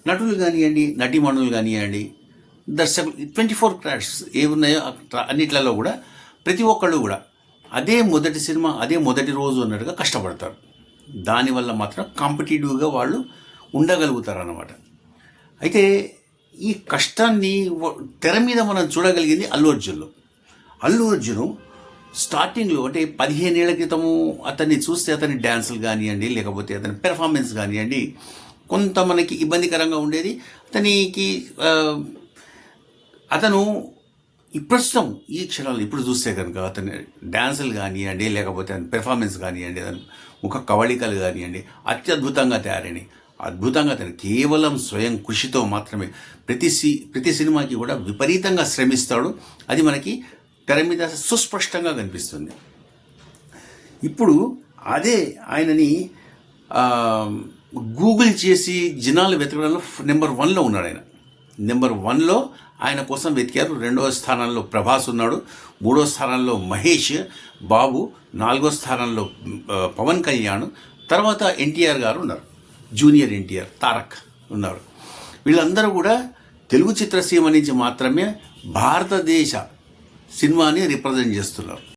నటులు కానివ్వండి, నటీమణులు కానివ్వండి, దర్శకులు 24 క్రాఫ్ట్స్ ఏమున్నాయో అన్నిట్లలో కూడా ప్రతి ఒక్కళ్ళు కూడా అదే మొదటి సినిమా, అదే మొదటి రోజు అన్నట్టుగా కష్టపడతారు. దానివల్ల మాత్రం కాంపిటేటివ్గా వాళ్ళు ఉండగలుగుతారు అన్నమాట. అయితే ఈ కష్టాన్ని తెర మీద మనం చూడగలిగింది అల్లు అర్జున్లో. అల్లు అర్జును స్టార్టింగ్లో అంటే 15 ఏళ్ల క్రితము అతన్ని చూస్తే అతని డ్యాన్సులు కానివ్వండి, లేకపోతే అతని పెర్ఫార్మెన్స్ కానివ్వండి, కొంత మనకి ఇబ్బందికరంగా ఉండేది. అతను ప్రస్తుతం ఈ క్షణాలు ఇప్పుడు చూస్తే కనుక అతని డ్యాన్సులు కానివ్వండి, లేకపోతే అతని పెర్ఫార్మెన్స్ కానివ్వండి, అతని ముఖ కవళికలు కానివ్వండి అత్యద్భుతంగా తయారైనాయి. అద్భుతంగా అతను కేవలం స్వయం కృషితో మాత్రమే ప్రతి సినిమాకి కూడా విపరీతంగా శ్రమిస్తాడు. అది మనకి తెర మీద సుస్పష్టంగా కనిపిస్తుంది. ఇప్పుడు అదే ఆయనని గూగుల్ చేసి జనాలు వెతకడంలో నెంబర్ 1లో ఉన్నాడు ఆయన. నెంబర్ 1లో ఆయన కోసం వెతికారు. 2వ స్థానంలో ప్రభాస్ ఉన్నాడు, 3వ స్థానంలో మహేష్ బాబు, 4వ స్థానంలో పవన్ కళ్యాణ్, తర్వాత ఎన్టీఆర్ గారు ఉన్నారు, జూనియర్ ఎన్టీఆర్ తారక్ ఉన్నారు. వీళ్ళందరూ కూడా తెలుగు చిత్రసీమ నుంచి మాత్రమే భారతదేశ సినిమాని రిప్రజెంట్ చేస్తున్నారు.